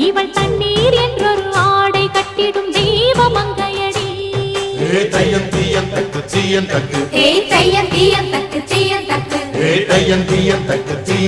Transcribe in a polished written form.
இவள் தண்ணீர் என்றொரு ஆடை கட்டிடும் தெய்வ மங்கையடி. தையம் தீயம் தக்கு தீயம் தக்கு தையம் தீயம் தக்கு தீயம் தக்கு தையம் தீயம் தக்கு தீயம்